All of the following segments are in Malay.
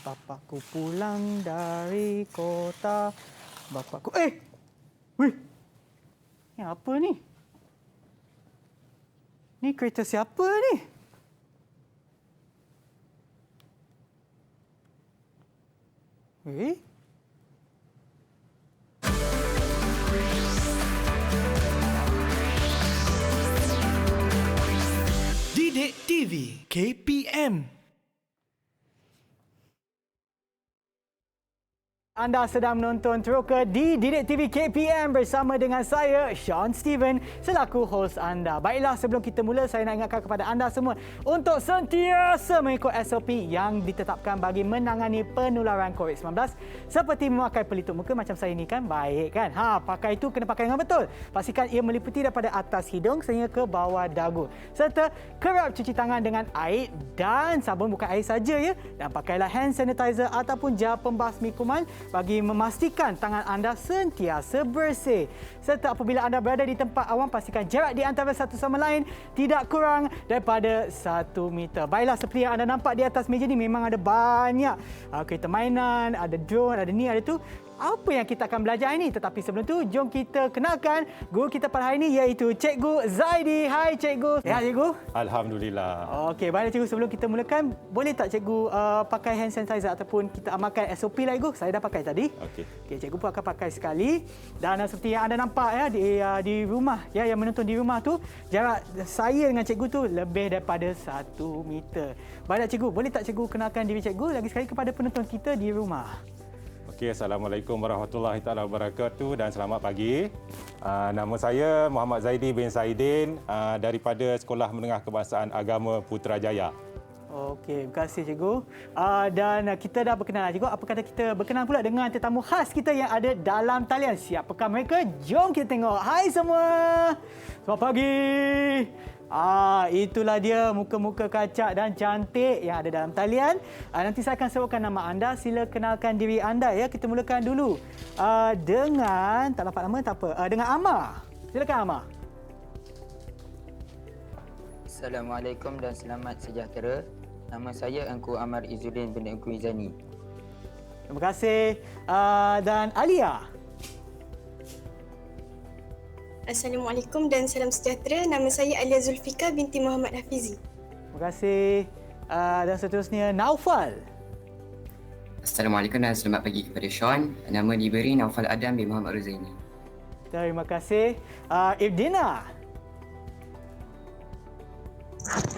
Bapakku pulang dari kota. Bapakku... Wih! Ni apa ni? Ni kereta siapa ni? Eh? Didik TV KPM. Anda sedang menonton Teroka di Didik TV KPM bersama dengan saya, Sean Steven, selaku hos anda. Baiklah, sebelum kita mula, saya nak ingatkan kepada anda semua untuk sentiasa mengikut SOP yang ditetapkan bagi menangani penularan COVID-19 seperti memakai pelitup muka macam saya ni kan, baik kan? Pakai itu kena pakai dengan betul. Pastikan ia meliputi daripada atas hidung sehingga ke bawah dagu. Serta kerap cuci tangan dengan air dan sabun, bukan air saja ya. Dan pakailah hand sanitizer ataupun gel pembasmi kuman bagi memastikan tangan anda sentiasa bersih. Serta apabila anda berada di tempat awam, pastikan jarak di antara satu sama lain tidak kurang daripada 1 meter. Baiklah, seperti yang anda nampak di atas meja ni memang ada banyak kereta mainan, ada drone, ada ni, ada tu. Apa yang kita akan belajar hari ini? Tetapi sebelum tu, jom kita kenalkan guru kita pada hari ini iaitu Cikgu Zaidi. Hai Cikgu. Sihat Cikgu? Alhamdulillah. Okey, baiklah Cikgu, sebelum kita mulakan, boleh tak Cikgu pakai hand sanitizer ataupun kita amalkan SOP lah Cikgu? Saya dah pakai tadi. Okey. Okey, Cikgu pun akan pakai sekali. Dan seperti yang anda nampak ya di rumah ya, yang menonton di rumah tu, jarak saya dengan Cikgu tu lebih daripada 1 meter. Baiklah Cikgu, boleh tak Cikgu kenalkan diri Cikgu lagi sekali kepada penonton kita di rumah? Okey, Assalamualaikum warahmatullahi taala wabarakatuh dan selamat pagi. Nama saya Muhammad Zaidi bin Saidin daripada Sekolah Menengah Kebangsaan Agama Putrajaya. Okey, terima kasih Cikgu. Dan kita dah berkenalan Cikgu. Apa kata kita berkenalan pula dengan tetamu khas kita yang ada dalam talian. Siapakah mereka? Jom kita tengok. Hai semua. Selamat pagi. Itulah dia muka-muka kacak dan cantik yang ada dalam talian. Nanti saya akan sebutkan nama anda. Sila kenalkan diri anda ya. Kita mulakan dulu dengan, tak dapat nama tak apa, dengan Amar. Silakan Amar. Assalamualaikum dan selamat sejahtera. Nama saya Engku Amar Izzuddin bin Engku Izani. Terima kasih. Dan Alia. Assalamualaikum dan salam sejahtera. Nama saya Alia Zulfika binti Muhammad Hafizi. Terima kasih. Dan seterusnya Naufal. Assalamualaikum dan selamat pagi kepada Sean. Nama diberi Naufal Adam bin Muhammad Ruzaini. Terima kasih. Ibdina.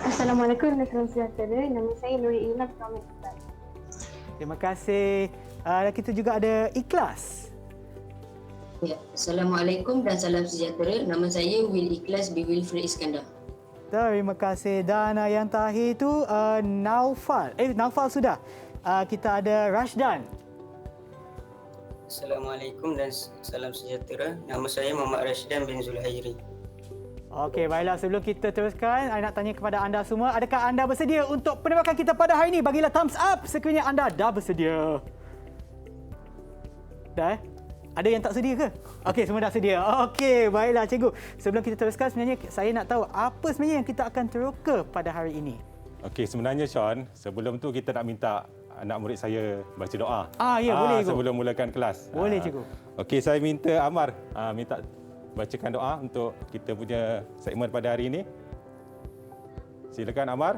Assalamualaikum dan salam sejahtera. Nama saya Nuri Ilham Muhammad Iqbal. Terima kasih. Dan kita juga ada Ikhlas. Ya, Assalamualaikum dan salam sejahtera. Nama saya Will Ikhlas bin Wilfred Iskandar. Terima kasih. Dan yang terakhir itu Naufal. Naufal sudah. Kita ada Rashdan. Assalamualaikum dan salam sejahtera. Nama saya Muhammad Rashdan bin Zulhairi. Okey, baiklah. Sebelum kita teruskan, saya nak tanya kepada anda semua, adakah anda bersedia untuk penembakan kita pada hari ini? Bagilah thumbs up sekiranya anda dah bersedia. Dah? Ada yang tak sedia ke? Okey, semua dah sedia. Okey, baiklah Cikgu. Sebelum kita teruskan, sebenarnya saya nak tahu apa sebenarnya yang kita akan teroka pada hari ini. Okey, sebenarnya Sean, sebelum tu kita nak minta anak murid saya baca doa. Ya, boleh Cikgu. Sebelum mulakan kelas. Boleh Cikgu. Okey, saya minta Amar minta bacakan doa untuk kita punya segmen pada hari ini. Silakan Amar.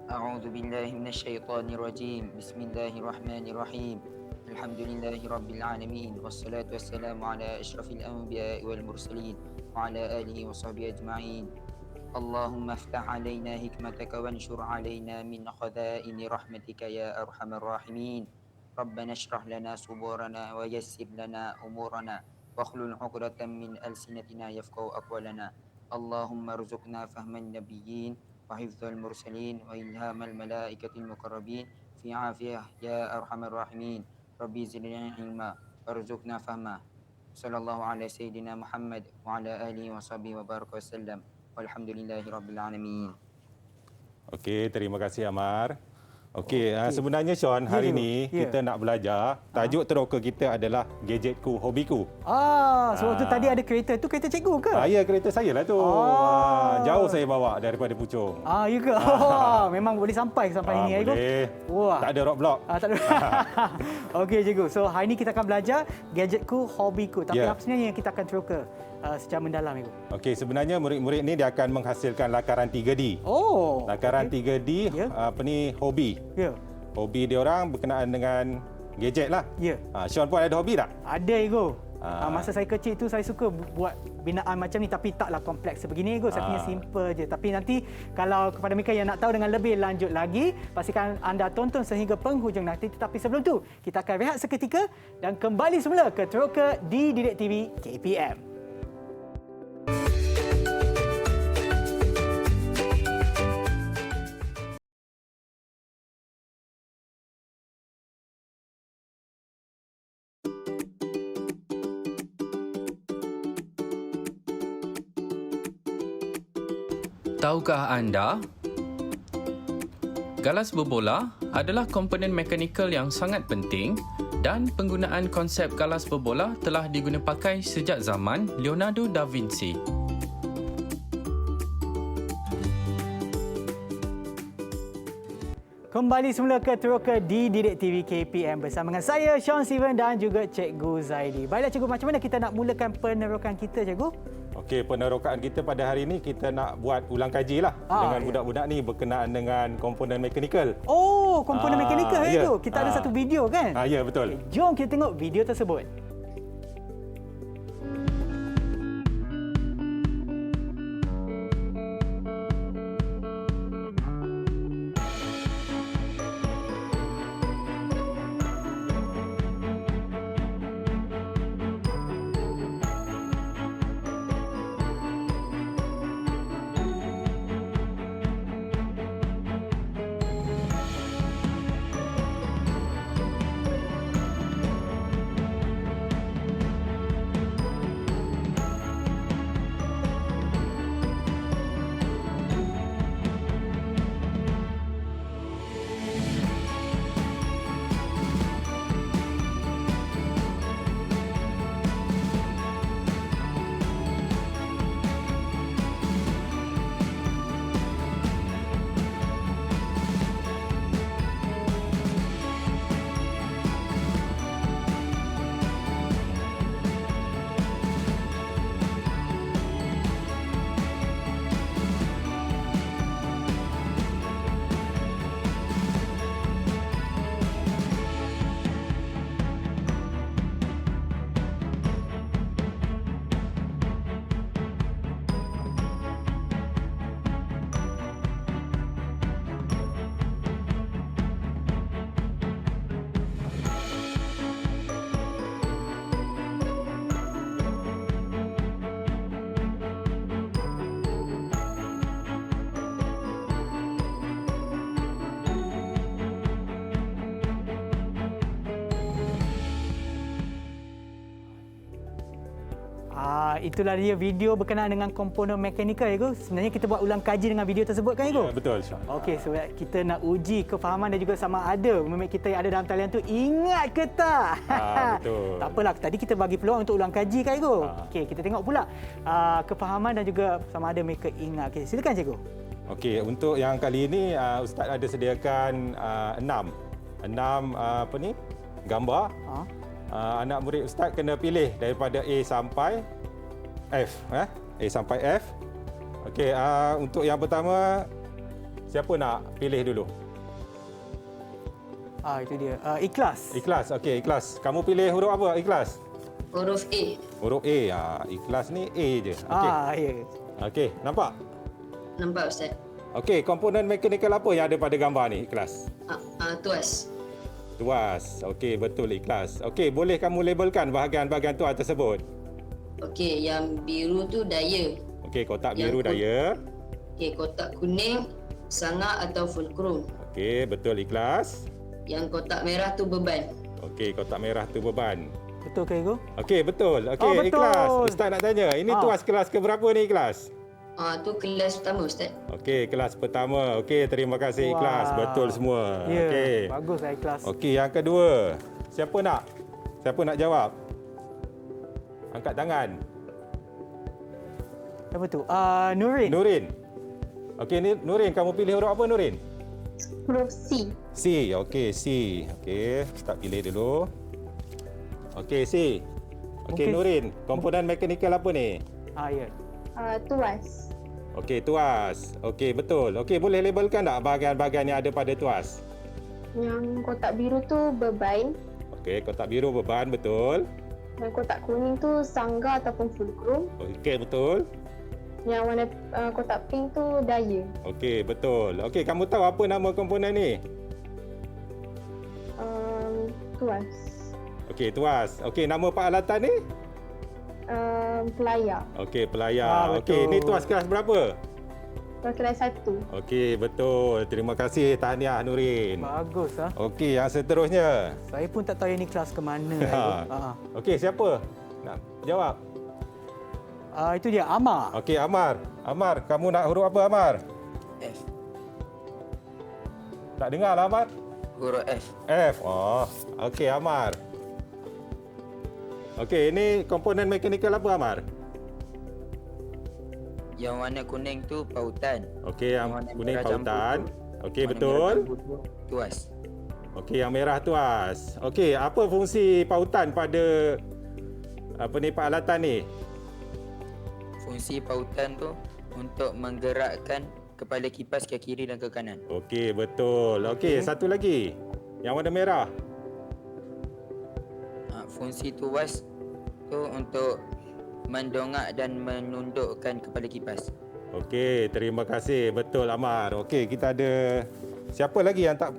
A'udzu billahi minasyaitonir rajim. Bismillahirrahmanirrahim. Alhamdulillahi rabbil alamin wassalatu wassalamu ala asyrafil anbiya'i wal mursalin wa ala alihi wa sahbihi ajma'in. Allahumma iftah alaina hikmataka wanshur alaina min khaza'ini rahmatika ya arhamar rahimin. Rabbana shrah lana suburana wa yassir lana umurana واخلل عقدة من ألسنتنا يفقهوا أقوالنا اللهم ارزقنا فهم النبيين وحفظ المرسلين وإلهام الملائكة المقربين في عافية يا أرحم الراحمين ربي زدنا علما وارزقنا فهما صلى الله على سيدنا محمد وعلى آله وصحبه وبارك وسلم والحمد لله رب العالمين. Okey, terima kasih Amar. Okey, sebenarnya Sean, hari cikgu. ni Ya. kita nak belajar. Tajuk teroka kita adalah gadgetku, hobiku. Sebab tu tadi ada kereta. Tu kereta cikgu ke? Ya, kereta saya lah tu. Jauh saya bawa daripada Puchong. Ya ke? Memang boleh sampai ini ya, cikgu? Boleh. Wah. Tak ada roadblock. Tak ada. Okey cikgu. So hari ni kita akan belajar gadgetku, hobiku. Tapi Ya. apa sebenarnya yang kita akan teroka secara mendalam cikgu? Okey, sebenarnya murid-murid ni dia akan menghasilkan lakaran 3D. Lakaran 3D Ya. hobi. Ya. Hobi dia orang berkenaan dengan gadget lah. Ya. Sean pun ada hobi tak? Ada cikgu. Ah. Masa saya kecil tu saya suka buat binaan macam ni tapi taklah kompleks sebegini cikgu. Saya punya simple je. Tapi nanti kalau kepada mereka yang nak tahu dengan lebih lanjut lagi, pastikan anda tonton sehingga penghujung nanti. Tetapi sebelum tu, kita akan rehat seketika dan kembali semula ke Teroka di Didik TV KPM. Tahukah anda, galas berbola adalah komponen mekanikal yang sangat penting dan penggunaan konsep galas berbola telah diguna pakai sejak zaman Leonardo da Vinci. Kembali semula ke Teroka di Didik TV KPM bersama dengan saya, Sean Steven dan juga Cikgu Zaidi. Baiklah cikgu, macam mana kita nak mulakan penerokan kita cikgu? Okey, penerokaan kita pada hari ini kita nak buat ulang kaji lah dengan budak-budak ni berkenaan dengan komponen mekanikal. Komponen mekanikal ya. itu. Kita ada satu video kan? Ya, betul. Okay, jom kita tengok video tersebut. Itulah dia video berkenaan dengan komponen mekanikal cikgu. Sebenarnya kita buat ulang kaji dengan video tersebut kan cikgu? Ya, betul Sean. Okey, so kita nak uji kefahaman dan juga sama ada memang kita yang ada dalam talian tu ingat ke tak? Betul. Tak apalah, tadi kita bagi peluang untuk ulang kaji kan cikgu. Okey, kita tengok pula kefahaman dan juga sama ada mereka ingat. Okey, silakan cikgu. Okey, untuk yang kali ini Ustaz ada sediakan 6 gambar. Anak murid Ustaz kena pilih daripada A sampai F. A sampai F. Okey, untuk yang pertama, siapa nak pilih dulu? Itu dia. Ikhlas. Ikhlas. Okey, ikhlas. Kamu pilih huruf apa? Ikhlas. Huruf A. Huruf A. Ikhlas ni A je. Okey. Ya. Okey, nampak? Nampak Ustaz. Okey, komponen mekanikal apa yang ada pada gambar ni, Ikhlas? Tuas. Tuas. Okey, betul Ikhlas. Okey, boleh kamu labelkan bahagian-bahagian tuas tersebut? Okey, yang biru tu daya. Okey, kotak biru daya. Okey, kotak kuning sanga atau fulcrum. Okey, betul Ikhlas. Yang kotak merah tu beban. Okey, kotak merah tu beban. Betul ke cikgu? Okey, betul. Okey, betul. Ikhlas. Ustaz nak tanya, ini tuas kelas ke berapa ni Ikhlas? Tu kelas pertama Ustaz. Okey, kelas pertama. Okey, terima kasih Ikhlas. Betul semua. Ya, Okey. baguslah Ikhlas. Okey, yang kedua. Siapa nak? Siapa nak jawab? Angkat tangan. Siapa tu? Nurin. Nurin. Okey, ni Nurin, kamu pilih huruf apa Nurin? Huruf C. C. Okey, C. Okey, Ustaz pilih dulu. Okey, C. Okey, Mungkin- Nurin, komponen mekanikal apa ni? Ya. Tuas. Okey, tuas. Okey, betul. Okey, boleh labelkan tak bahagian-bahagian yang ada pada tuas? Yang kotak biru tu beban. Okey, kotak biru beban, betul. Yang kotak kuning tu sangga ataupun fulcrum. Okey, betul. Yang warna kotak pink tu daya. Okey, betul. Okey, kamu tahu apa nama komponen ni? Tuas. Okey, tuas. Okey, nama peralatan ni? Pelayar. Okey, pelayar. betul. Okey, ni tuas kelas berapa? Kelas 1. Okey, betul. Terima kasih tahniah Nurin. Bagus ah. Okey, yang seterusnya. Saya pun tak tahu yang ni kelas ke mana. Okey, siapa nak jawab? Itu dia Amar. Okey, Amar. Amar, kamu nak huruf apa Amar? F. Tak dengar lah Amar? Huruf F. F. Oh, okey Amar. Okey, ini komponen mekanikal apa Amar? Yang warna kuning tu pautan. Okey, yang Warna kuning merah campur pautan. tu. Okey, Warna betul. merah campur tu tuas. Okey, yang merah tuas. Okey, apa fungsi pautan pada peralatan ni? Fungsi pautan tu untuk menggerakkan kepala kipas ke kiri dan ke kanan. Okey, betul. Okey, satu lagi. Yang warna merah. Fungsi tuas tu untuk mendongak dan menundukkan kepala kipas. Okey, terima kasih. Betul Amar. Okey, kita ada siapa lagi yang tak?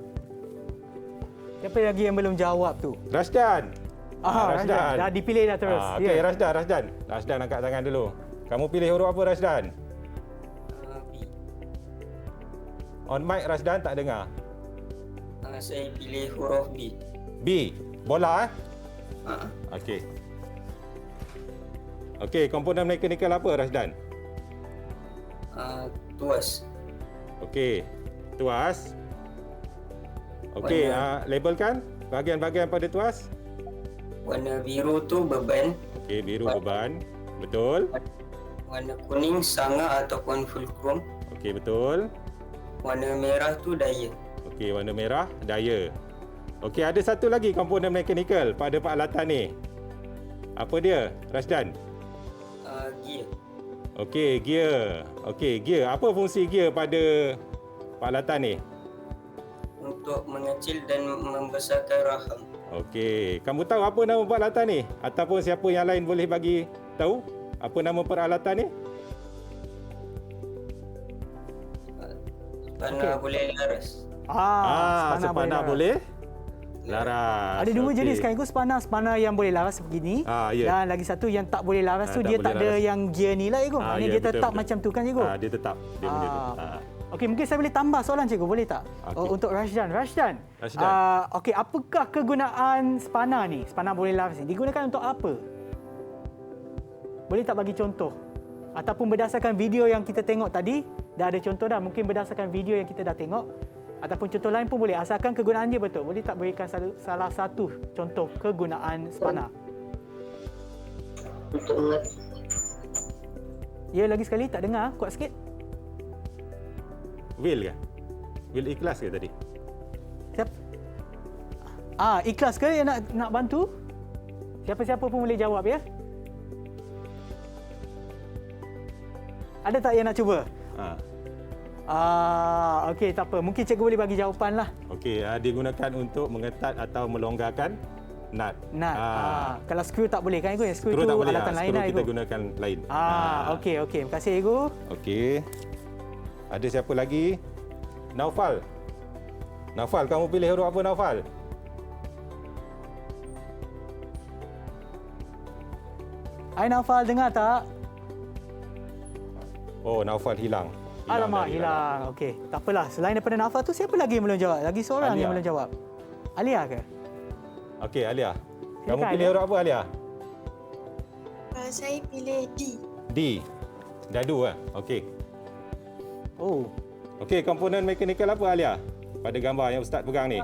Siapa lagi yang belum jawab tu? Rasdan. Rasdan. Dah dipilih dah terus. Okey, Rasdan. Rasdan angkat tangan dulu. Kamu pilih huruf apa Rasdan? B. On mic Rasdan tak dengar. Saya pilih huruf B. B. Bola Ah, Okey. Okey, komponen mekanikal apa Rasdan? tuas. Okey. Tuas. Okey, labelkan bahagian-bahagian pada tuas. Warna biru tu beban. Okey, biru beban. Betul. Warna kuning sanga ataupun fulcrum. Okey, betul. Warna merah tu daya. Okey, warna merah, daya. Okey, ada satu lagi komponen mekanikal pada peralatan ni. Apa dia, Rasdan? Gear. Okey, gear. Okey, gear. Apa fungsi gear pada peralatan ni? Untuk mengecil dan membesarkan rahang. Okey, kamu tahu apa nama peralatan ni? Ataupun siapa yang lain boleh bagi tahu apa nama peralatan ni? Spana boleh laras. Spana boleh laras. Ada dua Okey. jenis kan, spana yang boleh laras begini ya. dan lagi satu yang tak boleh laras tu tak dia boleh tak ada laras. yang gear ni lah cikgu. Maknanya Ya, dia tetap betul. macam tu kan cikgu. Dia tetap. Dia benda tu. Okey, mungkin saya boleh tambah soalan cikgu, boleh tak? Okey. Untuk Rasdan. Rasdan. Okey, apakah kegunaan spana ni? Spana boleh laras ni digunakan untuk apa? Boleh tak bagi contoh? Ataupun berdasarkan video yang kita tengok tadi, dah ada contoh dah. Mungkin berdasarkan video yang kita dah tengok ataupun contoh lain pun boleh, asalkan kegunaan dia betul. Boleh tak berikan salah satu contoh kegunaan spana? Untuk mengat Ya, lagi sekali tak dengar, kuat sikit. Will ke? Will ikhlas ke tadi? Ikhlas ke yang nak bantu? Siapa-siapa pun boleh jawab ya. Ada tak yang nak cuba? Okey, tak apa. Mungkin cikgu boleh bagi jawapan lah. Okey, digunakan untuk mengetat atau melonggarkan nut. Kalau skru tak boleh kan, cikgu? Skru Skru tu tak boleh. alatan lain Skru lah, kita cikgu. gunakan lain. Okey. Terima kasih, cikgu. Okey. Ada siapa lagi? Naufal. Naufal, kamu pilih huruf apa Naufal? Hai Naufal, dengar tak? Oh, Naufal hilang. Alamak, hilang. Okey, tak apalah. Selain daripada Naufal tu, siapa lagi yang belum jawab? Lagi seorang Alia. yang belum jawab. Alia ke? Okey, Alia. Kamu Silakan, pilih Alia. huruf apa Alia? Saya pilih D. D. Dadu lah. Okey. Oh. Okey, komponen mekanikal apa Alia? Pada gambar yang Ustaz pegang ni.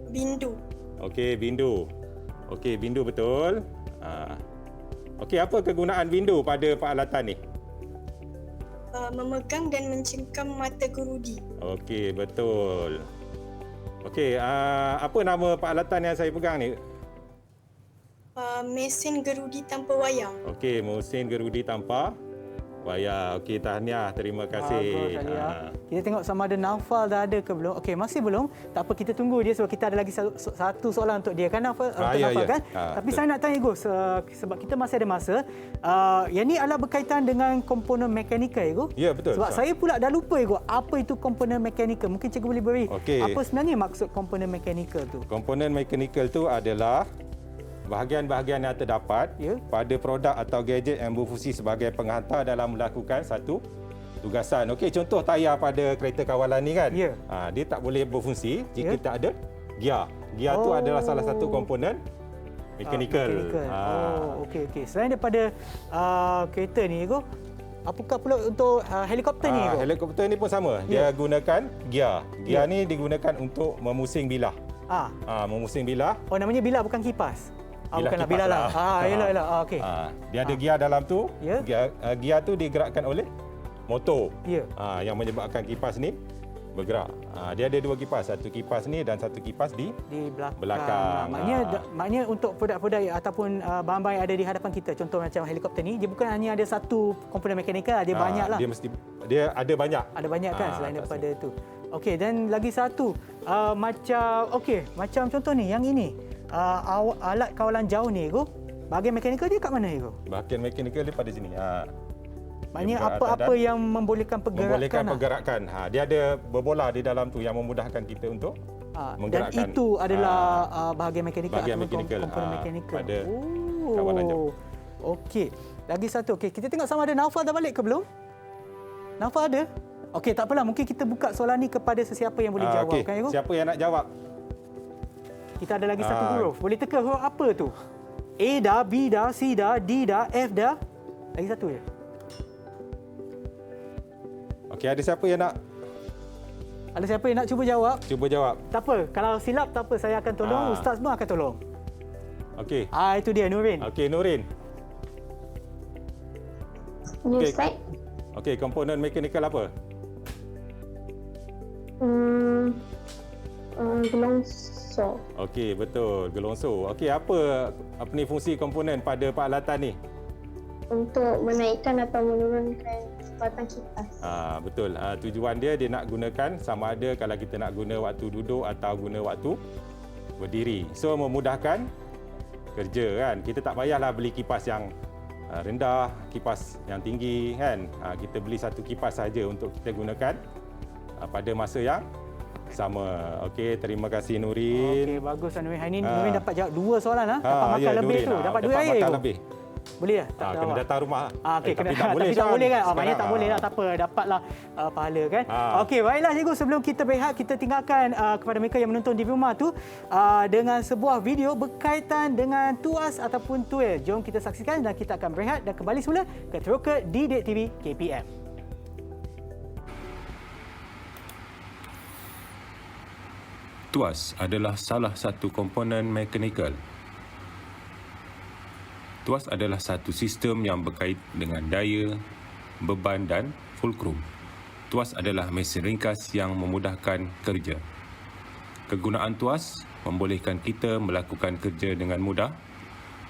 Bindu. Okey, bindu. Okey, bindu betul. Okey, apa kegunaan bindu pada peralatan ni? Memegang dan mencengkam mata gerudi. Okey, betul. Okey, apa nama peralatan yang saya pegang ni? Mesin gerudi tanpa wayar. Okey, mesin gerudi tanpa wayar. Okey, tahniah. Terima kasih. Bagus, Alia. Kita tengok sama ada Naufal dah ada ke belum. Okey, masih belum. Tak apa, kita tunggu dia sebab kita ada lagi satu soalan untuk dia kan, Naufal, untuk ya, Naufal ya. kan. Tapi Betul. saya nak tanya Gus, sebab kita masih ada masa. Yang ni adalah berkaitan dengan komponen mekanikal, Gus. Ya, betul. Sebab saya pula dah lupa, Gus, apa itu komponen mekanikal. Mungkin cikgu boleh beri Okey. apa sebenarnya maksud komponen mekanikal tu? Komponen mekanikal tu adalah bahagian-bahagian yang terdapat pada produk atau gadget yang berfungsi sebagai penghantar dalam melakukan satu tugasan. Okey, contoh tayar pada kereta kawalan ni kan. Ya. Dia tak boleh berfungsi jika tak ada gear. Gear tu adalah salah satu komponen mekanikal. Okey. Selain daripada kereta ni, Gus, apakah pula untuk helikopter ni, Gus? Helikopter ni pun sama. Dia gunakan gear. Gear ni digunakan untuk memusing bilah. Memusing bilah. Oh, namanya bilah bukan kipas. Bukanlah kipas bilah lah. Yelah. Okey. Dia ada gear dalam tu. Gear tu digerakkan oleh motor. Yang menyebabkan kipas ni bergerak. Dia ada dua kipas. Satu kipas ni dan satu kipas di belakang. Maknanya untuk produk-produk ataupun bahan-bahan yang ada di hadapan kita, contoh macam helikopter ni, dia bukan hanya ada satu komponen mekanikal, dia banyak lah. Dia ada banyak. Ada banyak kan selain daripada itu. Okey, dan lagi satu macam contoh ni, yang ini alat kawalan jauh ni, bahagian mekanikal dia kat mana, Bahagian mekanikal dia pada sini. Maknanya apa-apa yang membolehkan pergerakan. Membolehkan pergerakan. Dia ada berbola di dalam tu yang memudahkan kita untuk menggerakkan. Dan itu adalah bahagian mekanikal. Bahagian mekanikal. Komponen mekanikal. Pada kawalan jauh. Okey. Lagi satu. Okey, kita tengok sama ada Naufal dah balik ke belum? Naufal ada? Okey, tak apalah. Mungkin kita buka soalan ni kepada sesiapa yang boleh jawab. Kan, siapa yang nak jawab? Kita ada lagi satu huruf. Boleh teka huruf apa tu? A dah, B dah, C dah, D dah, F dah. Lagi satu je. Okey, ada siapa yang nak? Ada siapa yang nak cuba jawab? Cuba jawab. Tak apa. Kalau silap, tak apa. Saya akan tolong. Ustaz pun akan tolong. Okey. Itu dia, Nurin. Okey, Nurin. Ustaz. Okey, komponen mekanikal apa? Gelongso. Okey, betul. Gelongso. Okey, apa ni fungsi komponen pada peralatan ni? Untuk menaikkan atau menurunkan kecepatan kipas. Betul. Tujuan dia nak gunakan sama ada kalau kita nak guna waktu duduk atau guna waktu berdiri. So, memudahkan kerja kan. Kita tak payahlah beli kipas yang rendah, kipas yang tinggi kan. Kita beli satu kipas saja untuk kita gunakan pada masa yang sama. Okey, terima kasih Nurin. Okey, bagus Nurin. Hari ini Nurin dapat jawab dua soalan dapat makan lebih Nurin, tu. Dapat duit air tu. Lebih. Boleh tak? Kena datang rumah. Okey, tapi tak boleh. Tapi tak boleh kan? Maknanya tak boleh lah. Tak apa, dapatlah pahala kan. Okey, baiklah cikgu, sebelum kita berehat, kita tinggalkan kepada mereka yang menonton di rumah tu dengan sebuah video berkaitan dengan tuas ataupun tuil. Jom kita saksikan dan kita akan berehat dan kembali semula ke Teroka Didik TV KPM. Tuas adalah salah satu komponen mekanikal. Tuas adalah satu sistem yang berkait dengan daya, beban dan fulcrum. Tuas adalah mesin ringkas yang memudahkan kerja. Kegunaan tuas membolehkan kita melakukan kerja dengan mudah,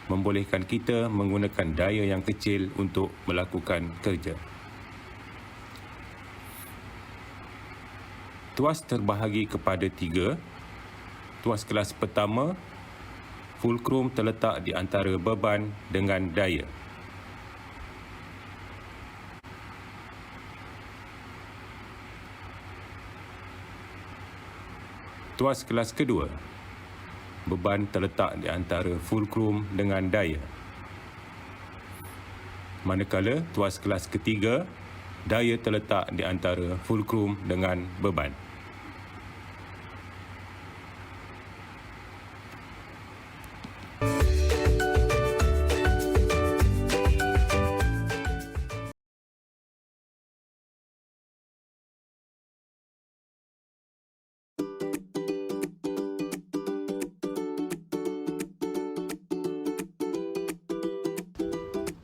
membolehkan kita menggunakan daya yang kecil untuk melakukan kerja. Tuas terbahagi kepada 3. Tuas kelas pertama, fulcrum terletak di antara beban dengan daya. Tuas kelas kedua, beban terletak di antara fulcrum dengan daya. Manakala tuas kelas ketiga, daya terletak di antara fulcrum dengan beban.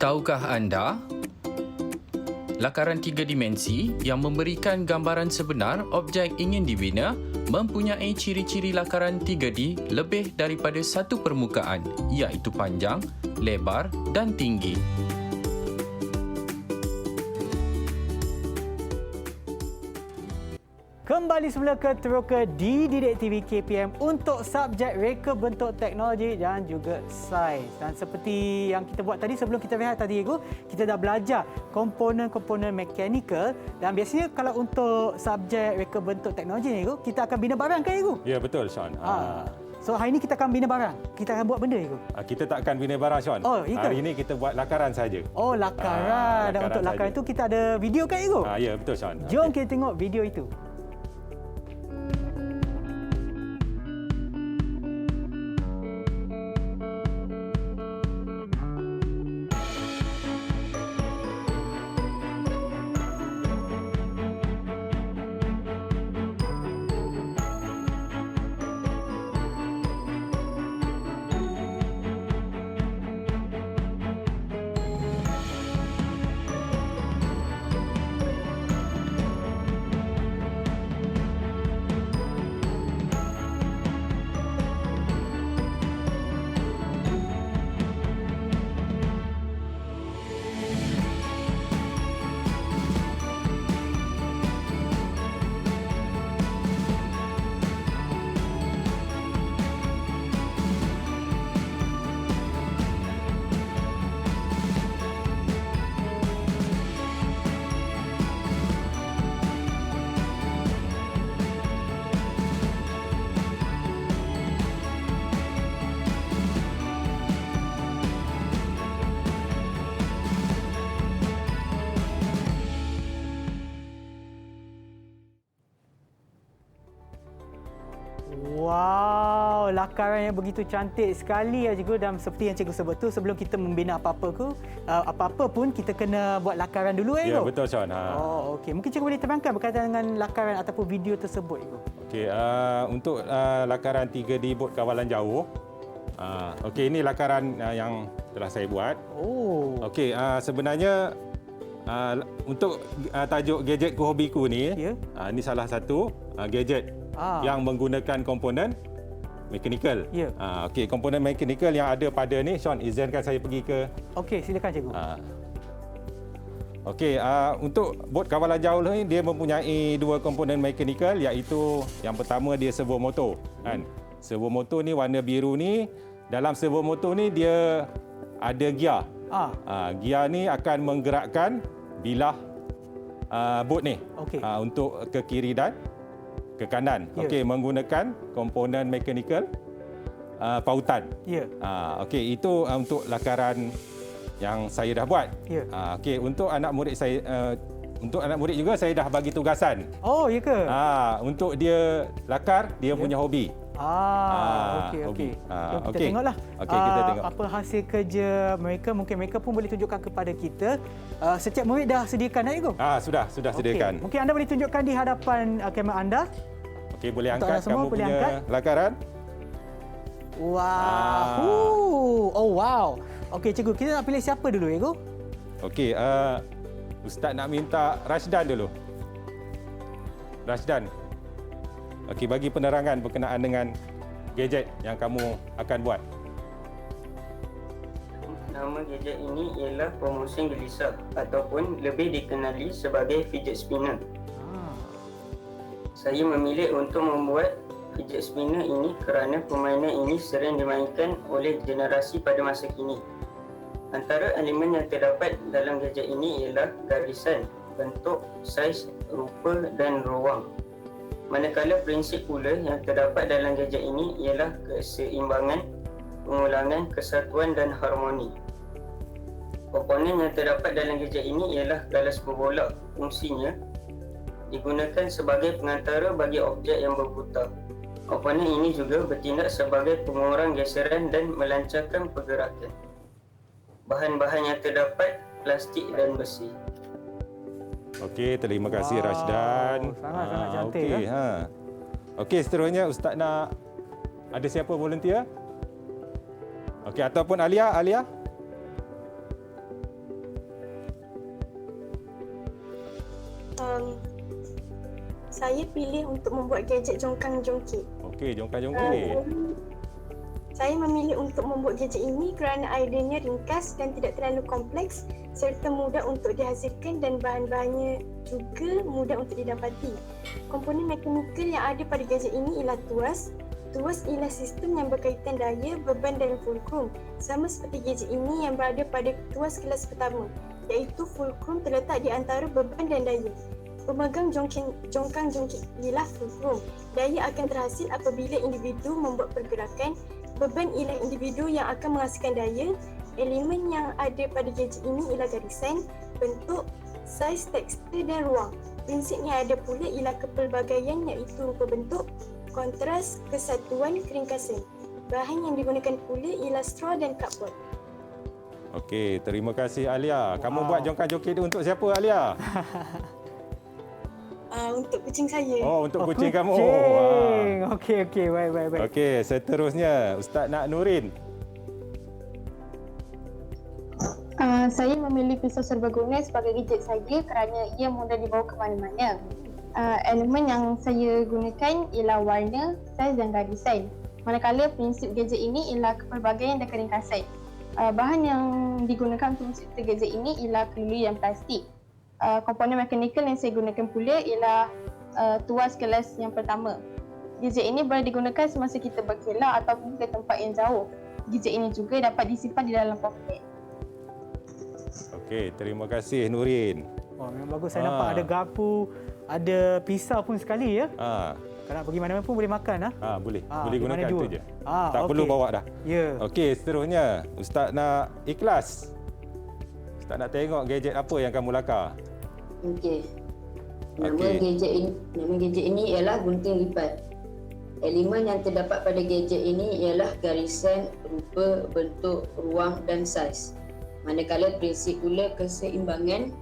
Tahukah anda, lakaran 3 dimensi yang memberikan gambaran sebenar objek ingin dibina mempunyai ciri-ciri lakaran 3D lebih daripada satu permukaan, iaitu panjang, lebar dan tinggi. Kembali semula ke Teroka di Didik TV KPM untuk subjek reka bentuk teknologi dan juga saiz. Dan seperti yang kita buat tadi sebelum kita rehat tadi, kita dah belajar komponen-komponen mekanikal, dan biasanya kalau untuk subjek reka bentuk teknologi ni, kita akan bina barang kan, Igu? Ya, betul, Sean. So hari ini kita akan bina barang. Kita akan buat benda, Igu? Kita tak akan bina barang, Sean. Oh, hari ini kita buat lakaran saja. Oh, lakaran. Dan untuk lakaran itu kita ada video kan, Igu? Ya, betul, Sean. Jom kita tengok video itu. Wow, lakaran yang begitu cantik sekali ya cikgu, dan seperti yang cikgu sebut tu, sebelum kita membina apa-apa pun kita kena buat lakaran dulu ya. Ya, betul, Sean. Oh, okey. Mungkin cikgu boleh terangkan berkaitan dengan lakaran ataupun video tersebut, cikgu. Okey, untuk lakaran 3D bot kawalan jauh. Okey, ini lakaran yang telah saya buat. Oh. Okey, sebenarnya untuk tajuk gadgetku hobiku ni, ini salah satu gadget yang menggunakan komponen mekanikal. Okey, komponen mekanikal yang ada pada ni, Sean, izinkan saya pergi ke. Okey, silakan cikgu. Okey, untuk bot kawalan jauh ni dia mempunyai dua komponen mekanikal, iaitu yang pertama dia servo motor, kan. Servo motor ni warna biru ni, dalam servo motor ni dia ada gear. Gear ni akan menggerakkan bilah bot ni untuk ke kiri dan ke kanan. Okey, menggunakan komponen mekanikal pautan. Okey, itu untuk lakaran yang saya dah buat. Okey, untuk anak murid saya, untuk anak murid juga saya dah bagi tugasan. Oh, ya ke? Untuk dia lakar, dia punya hobi. Okey. Kita tengoklah. Okey, kita tengok. Apa hasil kerja mereka, mungkin mereka pun boleh tunjukkan kepada kita. Setiap murid dah sediakan, Cikgu? Sudah sediakan. Mungkin anda boleh tunjukkan di hadapan kamera anda. Okey, boleh angkat kamu punya lakaran. Wow. Oh, wow. Okey, cikgu, kita nak pilih siapa dulu, Cikgu? Okey, Ustaz nak minta Rashdan dulu. Rashdan. Okey, bagi penerangan berkenaan dengan gadget yang kamu akan buat. Nama gadget ini ialah Promotion Gelisa ataupun lebih dikenali sebagai fidget spinner. Saya memilih untuk membuat fidget spinner ini kerana permainan ini sering dimainkan oleh generasi pada masa kini. Antara elemen yang terdapat dalam gadget ini ialah garisan, bentuk, saiz, rupa dan ruang. Manakala prinsip pula yang terdapat dalam gadget ini ialah keseimbangan, pengulangan, kesatuan dan harmoni. Komponen yang terdapat dalam gadget ini ialah galas berbola. Fungsinya digunakan sebagai pengantara bagi objek yang berputar. Komponen ini juga bertindak sebagai pengurang geseran dan melancarkan pergerakan. Bahan-bahan yang terdapat plastik dan besi. Okey, terima kasih Rashdan. Sangat-sangat cantik. Okey, Okey, seterusnya Ustaz nak ada siapa volunteer? Okey, ataupun Alia? Saya pilih untuk membuat gadget jongkang-jongkit. Okey, jongkang-jongkit. Saya memilih untuk membuat gadget ini kerana idenya ringkas dan tidak terlalu kompleks serta mudah untuk dihasilkan dan bahan-bahannya juga mudah untuk didapati. Komponen mekanikal yang ada pada gadget ini ialah tuas. Tuas ialah sistem yang berkaitan daya, beban dan fulcrum. Sama seperti gadget ini yang berada pada tuas kelas pertama, iaitu fulcrum terletak di antara beban dan daya. Pemegang jongkang-jongkit ialah fulcrum. Daya akan terhasil apabila individu membuat pergerakan. Beban ialah individu yang akan menghasilkan daya. Elemen yang ada pada gadget ini ialah garisan, bentuk, saiz, tekstur dan ruang. Prinsip yang ada pula ialah kepelbagaian iaitu rupa bentuk, kontras, kesatuan, keringkasan. Bahan yang digunakan pula ialah straw dan cardboard. Okey, terima kasih Alia. Kamu buat jongkang-jongkit tu untuk siapa Alia? Untuk kucing saya. Oh, untuk kucing kamu. Okey, baik. Okey, seterusnya Ustaz nak Nurin. Saya memilih pisau serbaguna sebagai gadget saya kerana ia mudah dibawa ke mana-mana. Elemen yang saya gunakan ialah warna, saiz dan garisan. Manakala prinsip gadget ini ialah kepelbagaian dan keringkasan. Bahan yang digunakan untuk mencipta gadget ini ialah kelulu yang plastik. Komponen mekanikal yang saya gunakan pula ialah tuas kelas yang pertama. Gadget ini boleh digunakan semasa kita berkelah ataupun ke tempat yang jauh. Gadget ini juga dapat disimpan di dalam poket. Okey, terima kasih Nurin. Wah, memang bagus. Saya nampak ada garpu, ada pisau pun sekali ya. Kalau nak pergi mana-mana pun boleh makan. Boleh. Boleh gunakan tu je. Tak okey. perlu bawa dah. Ya. Okey, seterusnya Ustaz nak Ikhlas. Ustaz nak tengok gadget apa yang kamu lakar. Okey. Nama gadget ini ialah gunting lipat. Elemen yang terdapat pada gadget ini ialah garisan, rupa, bentuk, ruang dan saiz. Manakala prinsip pula keseimbangan,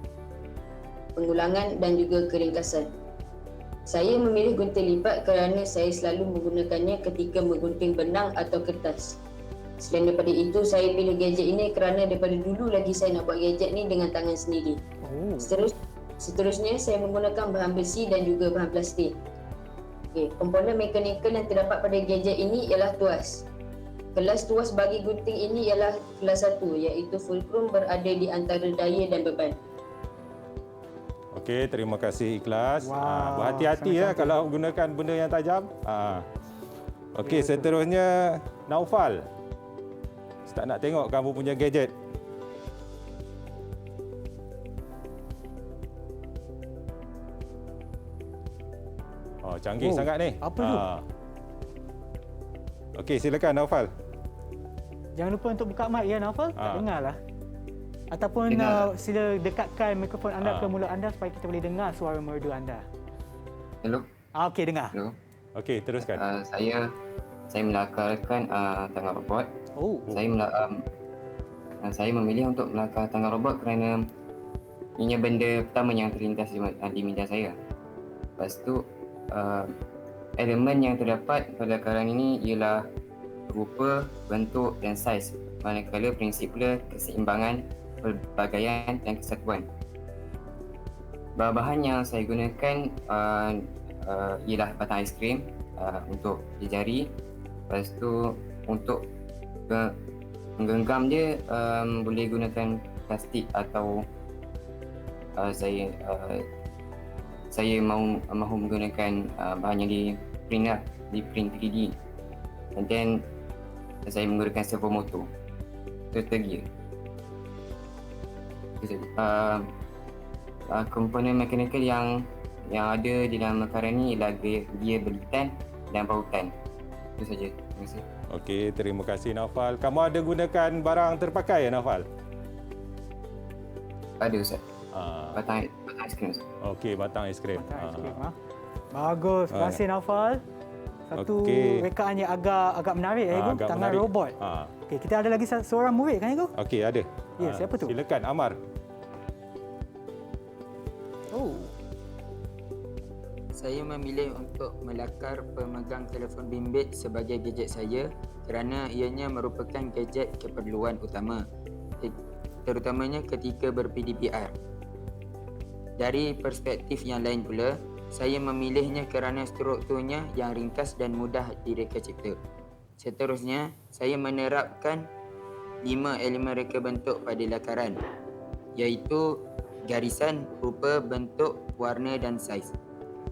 pengulangan dan juga keringkasan. Saya memilih gunting lipat kerana saya selalu menggunakannya ketika menggunting benang atau kertas. Selain daripada itu, saya pilih gadget ini kerana daripada dulu lagi saya nak buat gadget ni dengan tangan sendiri. Seterusnya, saya menggunakan bahan besi dan juga bahan plastik. Okey, komponen mekanikal yang terdapat pada gadget ini ialah tuas. Kelas tuas bagi gunting ini ialah kelas 1, iaitu fulcrum berada di antara daya dan beban. Okey, terima kasih Ikhlas. Berhati-hati ya kalau gunakan benda yang tajam. Okey, seterusnya Naufal. Ustaz nak tengok kamu punya gadget. Canggih sangat ni. Apa tu? Okey, silakan Naufal. Jangan lupa untuk buka mic ya Naufal. Tak dengar lah. Ataupun sila dekatkan mikrofon anda ke mulut anda supaya kita boleh dengar suara merdu anda. Hello. Okey, dengar. Hello. Okey, teruskan. Saya melakarkan tangan robot. Saya memilih untuk melakar tangan robot kerana ini benda pertama yang terlintas di minda saya. Lepas tu elemen yang terdapat pada lakaran ini ialah rupa, bentuk dan saiz. Manakala prinsip pula keseimbangan, pelbagaian dan kesatuan. Bahan yang saya gunakan ialah batang aiskrim untuk jari. Lepas tu untuk menggenggam dia boleh gunakan plastik atau saya mahu menggunakan bahan yang di print 3D. And then saya menggunakan servo motor total gear. Komponen mekanikal yang ada di dalam lakaran ini ialah gear belitan dan pautan. Itu saja. Terima kasih. Okey, terima kasih Naufal. Kamu ada gunakan barang terpakai ya Naufal? Ada Ustaz. Batang aiskrim. Okey, batang aiskrim. Bagus. Terima kasih Naufal. Satu rekaan yang agak menarik tangan menarik. Robot. Okey, kita ada lagi seorang murid kan Ego? Okey, ada. Ya, siapa tu? Silakan Amar. Saya memilih untuk melakar pemegang telefon bimbit sebagai gadget saya kerana ianya merupakan gadget keperluan utama, terutamanya ketika ber-PDPR. Dari perspektif yang lain pula, saya memilihnya kerana strukturnya yang ringkas dan mudah direka cipta. Seterusnya, saya menerapkan 5 elemen reka bentuk pada lakaran, iaitu garisan, rupa, bentuk, warna dan saiz.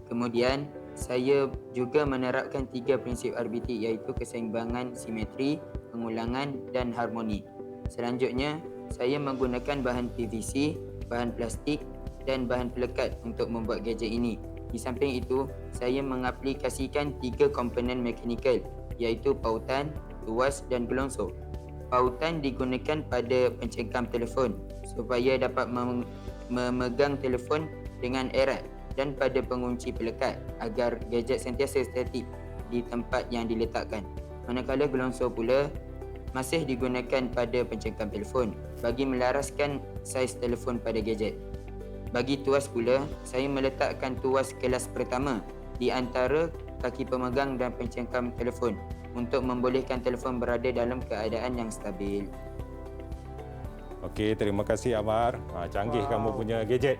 Kemudian, saya juga menerapkan 3 prinsip RBT, iaitu keseimbangan, simetri, pengulangan dan harmoni. Selanjutnya, saya menggunakan bahan PVC, bahan plastik dan bahan pelekat untuk membuat gadget ini. Di samping itu, saya mengaplikasikan 3 komponen mekanikal, iaitu pautan, tuas dan gelongsor. Pautan digunakan pada pencengkam telefon supaya dapat memegang telefon dengan erat, dan pada pengunci pelekat agar gadget sentiasa statik di tempat yang diletakkan. Manakala gelongsor pula masih digunakan pada pencengkam telefon bagi melaraskan saiz telefon pada gadget. Bagi tuas pula, saya meletakkan tuas kelas pertama di antara kaki pemegang dan pencengkam telefon untuk membolehkan telefon berada dalam keadaan yang stabil. Okey, terima kasih Amar. Canggih kamu punya gadget.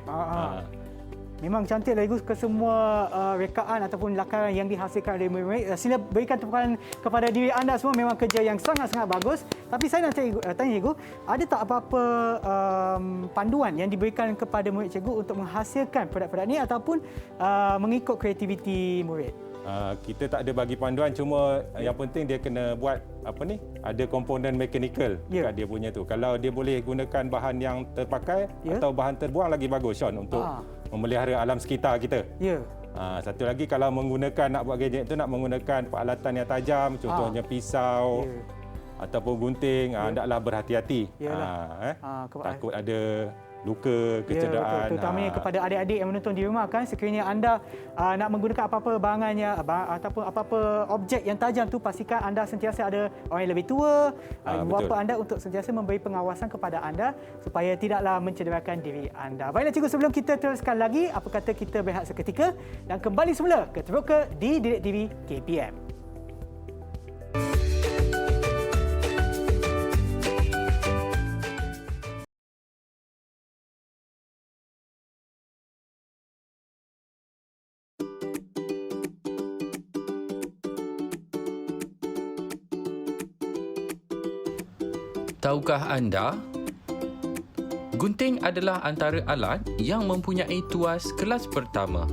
Memang cantik lagi ke semua rekaan ataupun lakaran yang dihasilkan oleh murid-murid. Sila berikan tepukan kepada diri anda semua, memang kerja yang sangat-sangat bagus. Tapi saya nak tanya cikgu, ada tak apa-apa panduan yang diberikan kepada murid cikgu untuk menghasilkan produk-produk ini ataupun mengikut kreativiti murid? Kita tak ada bagi panduan, cuma yang penting dia kena buat ada komponen mekanikal kat dia punya tu. Kalau dia boleh gunakan bahan yang terpakai atau bahan terbuang lagi bagus, Sean, untuk memelihara alam sekitar kita. Satu lagi, kalau nak buat gadget tu nak menggunakan peralatan yang tajam, contohnya pisau ataupun gunting, hendaklah berhati-hati. Takut ada luka, kecederaan. Terutamanya kepada adik-adik yang menonton di rumah kan, sekiranya anda nak menggunakan apa-apa bahangannya ataupun apa-apa objek yang tajam tu, pastikan anda sentiasa ada orang yang lebih tua, ibu bapa anda untuk sentiasa memberi pengawasan kepada anda supaya tidaklah mencederakan diri anda. Baiklah cikgu, sebelum kita teruskan lagi, apa kata kita berehat seketika dan kembali semula ke Teroka di Didik TV KPM. Tahukah anda, gunting adalah antara alat yang mempunyai tuas kelas pertama.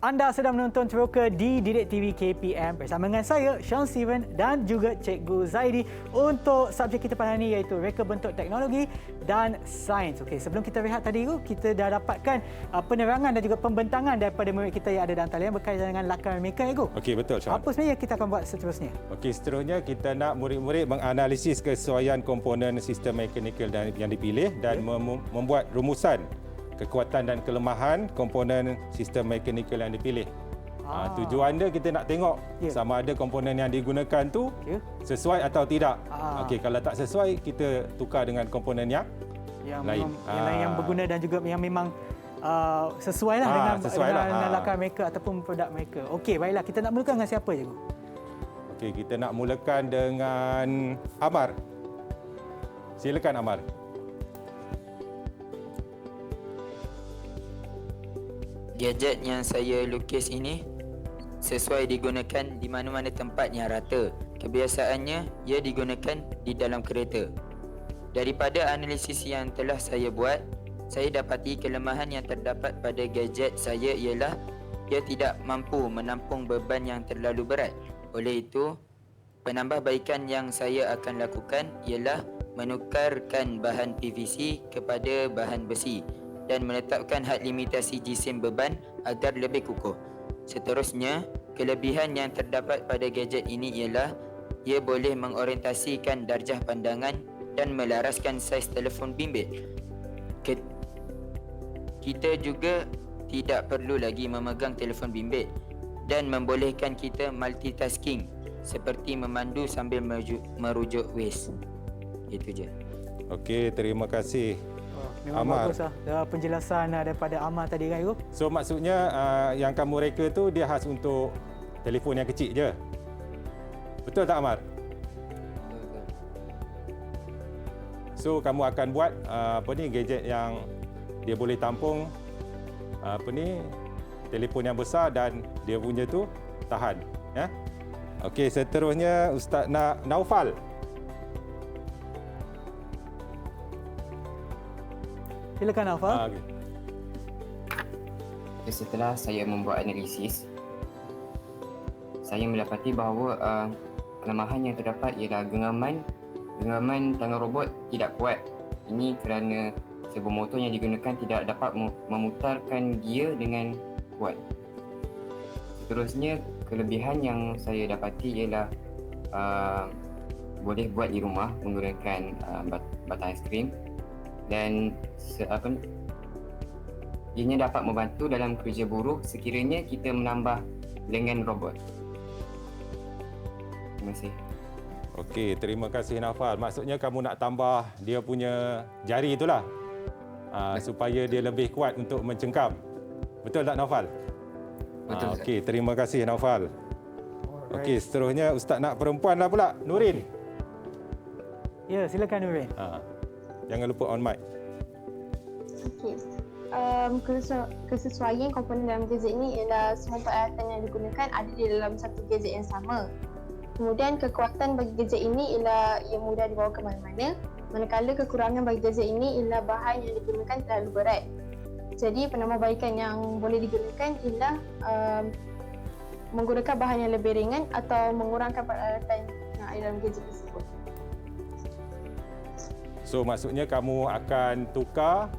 Anda sedang menonton Teroka di Didik TV KPM bersama dengan saya, Sean Steven dan juga Cikgu Zaidi untuk subjek kita pada hari ini, iaitu reka bentuk teknologi dan sains. Okey, sebelum kita rehat tadi kita dah dapatkan penerangan dan juga pembentangan daripada murid kita yang ada dalam talian berkaitan dengan lakaran mereka, Cikgu. Okey, betul, Sean. Apa sebenarnya kita akan buat seterusnya? Okey, seterusnya kita nak murid-murid menganalisis kesesuaian komponen sistem mekanikal yang dipilih dan membuat rumusan kekuatan dan kelemahan komponen sistem mekanikal yang dipilih. Tujuan dia kita nak tengok sama ada komponen yang digunakan tu sesuai atau tidak. Okey, kalau tak sesuai kita tukar dengan komponen yang lain. Yang berguna dan juga yang memang sesuai lah dengan lakaran mereka ataupun produk mereka. Okey, baiklah, kita nak mulakan dengan siapa, Cikgu? Okey, kita nak mulakan dengan Amar. Silakan Amar. Gadget yang saya lukis ini sesuai digunakan di mana-mana tempat yang rata. Kebiasaannya ia digunakan di dalam kereta. Daripada analisis yang telah saya buat, saya dapati kelemahan yang terdapat pada gadget saya ialah ia tidak mampu menampung beban yang terlalu berat. Oleh itu, penambahbaikan yang saya akan lakukan ialah menukarkan bahan PVC kepada bahan besi dan menetapkan had limitasi jisim beban agar lebih kukuh. Seterusnya, kelebihan yang terdapat pada gadget ini ialah ia boleh mengorientasikan darjah pandangan dan melaraskan saiz telefon bimbit. Kita juga tidak perlu lagi memegang telefon bimbit dan membolehkan kita multitasking seperti memandu sambil merujuk Waze. Itu je. Okey, terima kasih. Memang Amar. Bagus penjelasan daripada Amar tadi, kan, Cikgu? So maksudnya yang kamu reka tu dia khas untuk telefon yang kecil je. Betul tak, Amar? So kamu akan buat gadget yang dia boleh tampung telefon yang besar dan dia punya tu tahan, ya. Okey, seterusnya Ustaz Naufal. Silakan Naufal. Okay. Setelah saya membuat analisis, saya mendapati bahawa kelemahan yang terdapat ialah genggaman tangan robot tidak kuat. Ini kerana servo motor yang digunakan tidak dapat memutarkan gear dengan kuat. Seterusnya, kelebihan yang saya dapati ialah boleh buat di rumah menggunakan batang aiskrim dan ianya dapat membantu dalam kerja buruh sekiranya kita menambah lengan robot. Terima kasih. Okey, terima kasih Naufal. Maksudnya kamu nak tambah dia punya jari itulah. Supaya dia lebih kuat untuk mencengkam. Betul tak Naufal? Betul. Okey, terima kasih Naufal. Okey, seterusnya Ustaz nak perempuan lah pula, Nurin. Ya, silakan Nurin. Jangan lupa on mic. Okey. Kesesuaian komponen dalam gadget ini ialah semua peralatan yang digunakan ada di dalam satu gadget yang sama. Kemudian kekuatan bagi gadget ini ialah ia mudah dibawa ke mana-mana, manakala kekurangan bagi gadget ini ialah bahan yang digunakan terlalu berat. Jadi penambahbaikan yang boleh digunakan ialah menggunakan bahan yang lebih ringan atau mengurangkan peralatan yang ada dalam gadget tersebut. So maksudnya kamu akan tukar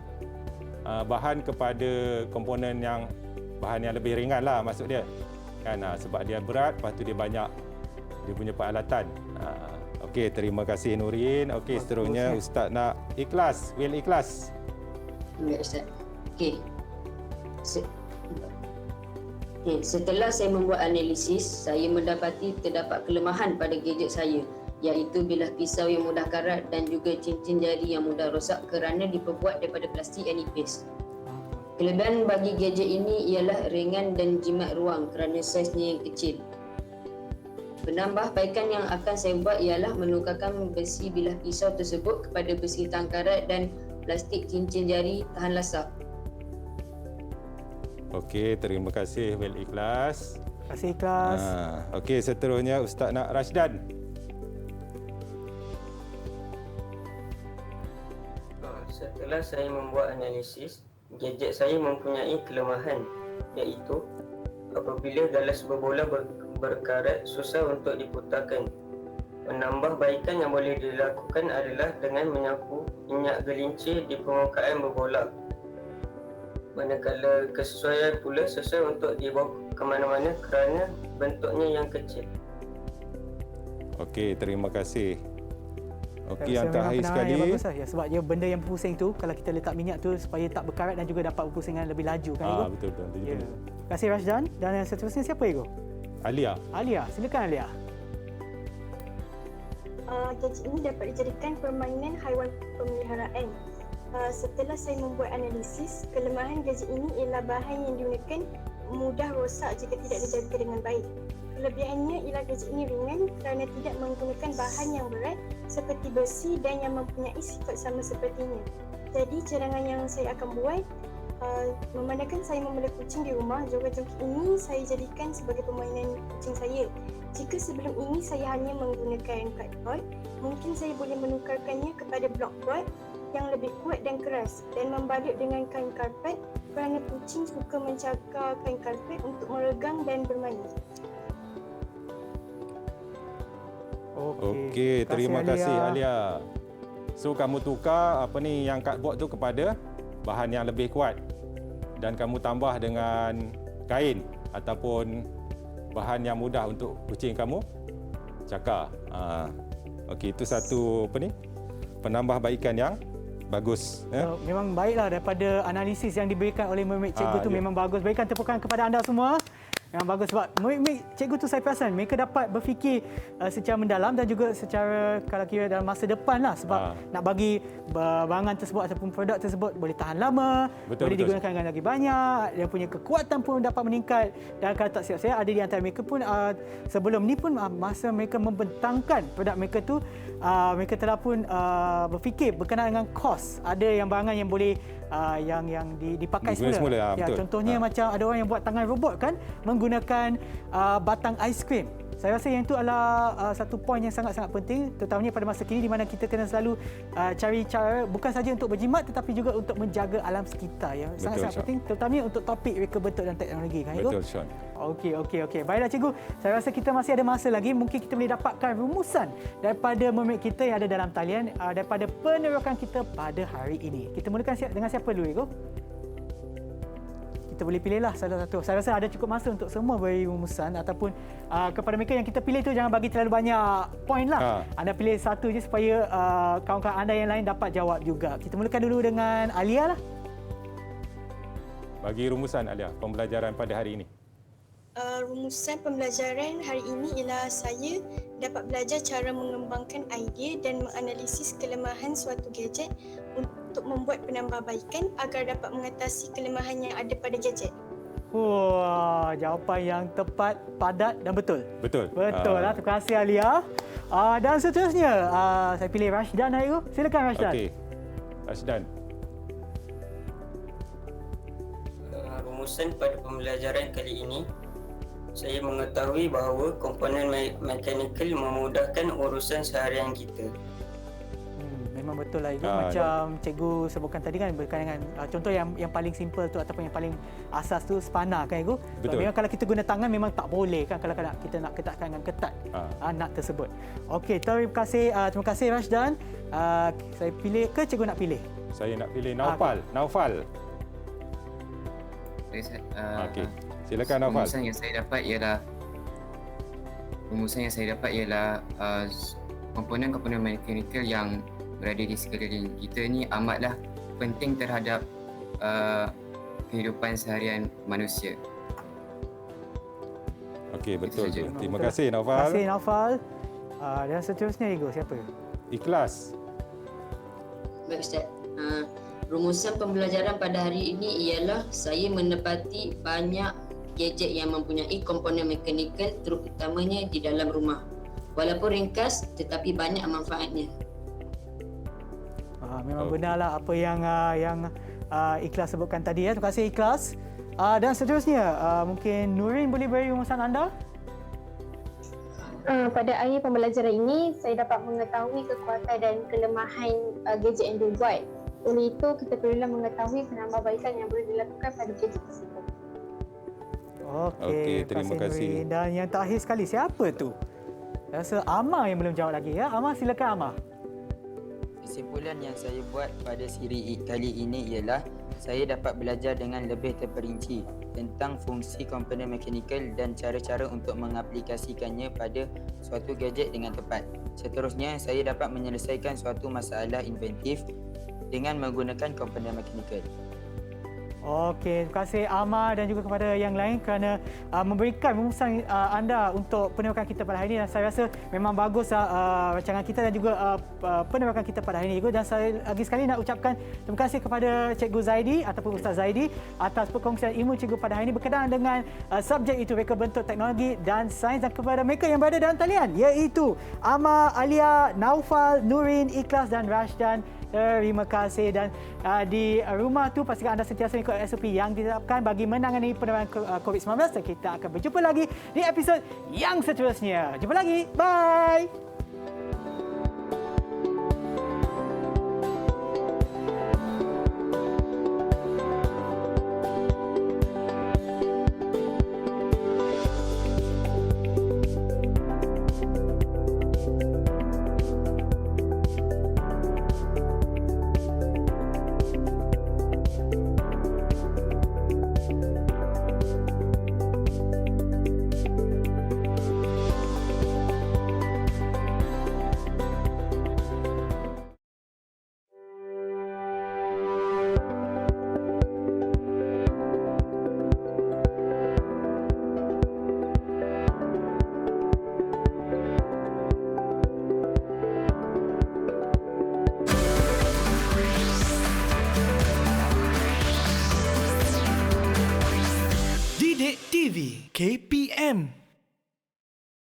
bahan kepada komponen yang bahan yang lebih ringan lah maksud dia. Kan sebab dia berat, lepas tu dia banyak dia punya peralatan. Okey, terima kasih Nurin. Okey, seterusnya Ustaz nak Ikhlas, Will Ikhlas. Ya Ustaz. Okey. Setelah saya membuat analisis, saya mendapati terdapat kelemahan pada gadget saya, iaitu bilah pisau yang mudah karat dan juga cincin jari yang mudah rosak kerana diperbuat daripada plastik yang nipis. Kelebihan bagi gadget ini ialah ringan dan jimat ruang kerana saiznya yang kecil. Penambahbaikan yang akan saya buat ialah menukarkan besi bilah pisau tersebut kepada besi tang karat dan plastik cincin jari tahan lasak. Okey, terima kasih Will Ikhlas. Terima kasih Ikhlas. Okey, seterusnya Ustaz nak Rashdan. Setelah saya membuat analisis, gadget saya mempunyai kelemahan, iaitu apabila galas berbola berkarat susah untuk diputarkan. Penambahbaikan yang boleh dilakukan adalah dengan menyapu minyak gelincir di permukaan berbola. Manakala kesesuaian pula susah untuk dibawa ke mana-mana kerana bentuknya yang kecil. Okey, terima kasih. Okey, yang Saya terakhir memang sekali. yang bagus lah. Ya, sebab dia benda yang berpusing tu, kalau kita letak minyak tu supaya tak berkarat dan juga dapat berpusingan lebih laju kan Ego? Betul. Ya. Terima kasih Rashdan. Dan yang seterusnya siapa Ego? Alia. Alia, silakan Alia. Gadget ini dapat dijadikan permainan haiwan pemeliharaan. Setelah saya membuat analisis, kelemahan gadget ini ialah bahan yang digunakan mudah rosak jika tidak dijaga dengan baik. Kelebihannya ialah gadget ini ringan kerana tidak menggunakan bahan yang berat seperti besi dan yang mempunyai sifat sama sepertinya. Jadi cadangan yang saya akan buat, memandangkan saya memelihara kucing di rumah, joget-joget ini saya jadikan sebagai permainan kucing saya. Jika sebelum ini saya hanya menggunakan cardboard, mungkin saya boleh menukarkannya kepada blockboard yang lebih kuat dan keras dan membalut dengan kain karpet kerana kucing suka mencakar kain karpet untuk meregang dan bermain. Okey, terima kasih Alia. So kamu tukar yang cardboard tu kepada bahan yang lebih kuat dan kamu tambah dengan kain ataupun bahan yang mudah untuk kucing kamu cakar. Okey, itu satu penambahbaikan yang bagus. Memang baiklah daripada analisis yang diberikan oleh Mermaid Cikgu tu memang bagus. Berikan tepukan kepada anda semua. Memang bagus sebab Mermaid Cikgu tu saya perasan mereka dapat berfikir secara mendalam dan juga secara kalau kira dalam masa depan lah sebab nak bagi barangan tersebut ataupun produk tersebut boleh tahan lama, boleh digunakan dengan lagi banyak, dia punya kekuatan pun dapat meningkat dan kalau tak silap saya ada di antara mereka pun sebelum ni pun masa mereka membentangkan produk mereka tu mereka telah pun berfikir berkenaan dengan kos. Ada yang barangan yang boleh yang dipakai semula. Ya, contohnya macam ada orang yang buat tangan robot kan menggunakan batang aiskrim. Saya rasa yang itu adalah satu poin yang sangat-sangat penting, terutamanya pada masa kini di mana kita kena selalu cari cara bukan saja untuk berjimat tetapi juga untuk menjaga alam sekitar. Ya. Sangat-sangat penting, terutamanya untuk topik reka bentuk dan teknologi. Kan, betul, Sean. Okey. Baiklah cikgu, saya rasa kita masih ada masa lagi. Mungkin kita boleh dapatkan rumusan daripada mermaid kita yang ada dalam talian daripada penerokan kita pada hari ini. Kita mulakan dengan siapa dulu, cikgu? Kita boleh pilihlah salah satu. Saya rasa ada cukup masa untuk semua beri rumusan ataupun kepada mereka yang kita pilih tu jangan bagi terlalu banyak poin lah. Anda pilih satu je supaya kawan-kawan anda yang lain dapat jawab juga. Kita mulakan dulu dengan Alia lah. Bagi rumusan Alia, pembelajaran pada hari ini. Rumusan pembelajaran hari ini ialah saya dapat belajar cara mengembangkan idea dan menganalisis kelemahan suatu gadget untuk membuat penambahbaikan agar dapat mengatasi kelemahan yang ada pada gadget. Wah, jawapan yang tepat, padat dan betul. Betul. Betul lah. Terima kasih Alia. Dan seterusnya, saya pilih Rashdan hari itu. Silakan Rashdan. Okey. Rashdan. Rumusan pada pembelajaran kali ini, saya mengetahui bahawa komponen mekanikal memudahkan urusan seharian kita. Memang betul lah itu. Macam cikgu sebutkan tadi kan berkaitan dengan contoh yang paling simple tu ataupun yang paling asas tu spana kan cikgu. Betul. Memang kalau kita guna tangan memang tak boleh kan kalau kita nak ketatkan dengan ketat nut tersebut. Okey, terima kasih Rashdan. Saya pilih ke cikgu nak pilih? Saya nak pilih Naufal. Naufal. Okey. Silakan Naufal. Rumusan yang saya dapat ialah komponen-komponen mekanikal yang berada di sekeliling kita ni amatlah penting terhadap kehidupan seharian manusia. Okey, betul. Terima kasih Naufal. Terima kasih Naufal. Dan seterusnya Igo, siapa? Ikhlas. Baik Ustaz. Rumusan pembelajaran pada hari ini ialah saya menepati banyak gadget yang mempunyai komponen mekanikal terutamanya di dalam rumah. Walaupun ringkas tetapi banyak manfaatnya. Memang benarlah apa yang Ikhlas sebutkan tadi. Terima kasih Ikhlas. Dan seterusnya, mungkin Nurin boleh beri rumusan anda? Pada akhir pembelajaran ini, saya dapat mengetahui kekuatan dan kelemahan gadget yang dibuat. Oleh itu, kita perlulah mengetahui penambahbaikan yang boleh dilakukan pada gadget tersebut. Okey, terima kasih. Dan yang terakhir sekali, siapa tu? Saya rasa Amar yang belum jawab lagi. Ya, Amar, silakan Amar. Kesimpulan yang saya buat pada siri kali ini ialah saya dapat belajar dengan lebih terperinci tentang fungsi komponen mekanikal dan cara-cara untuk mengaplikasikannya pada suatu gadget dengan tepat. Seterusnya, saya dapat menyelesaikan suatu masalah inventif dengan menggunakan komponen mekanikal. Okey, terima kasih Amar dan juga kepada yang lain kerana memberikan rumusan anda untuk penerokan kita pada hari ini. Dan saya rasa memang bagus rancangan kita dan juga penerokan kita pada hari ini. Dan saya lagi sekali nak ucapkan terima kasih kepada Cikgu Zaidi ataupun Ustaz Zaidi atas perkongsian ilmu cikgu pada hari ini berkenaan dengan subjek itu reka bentuk teknologi dan sains, dan kepada mereka yang berada dalam talian iaitu Amar, Alia, Naufal, Nurin, Ikhlas dan Rashdan. Terima kasih. Dan di rumah tu pastikan anda sentiasa ikut SOP yang ditetapkan bagi menangani penularan COVID-19. Dan kita akan berjumpa lagi di episod yang seterusnya. Jumpa lagi. Bye. Didik TV KPM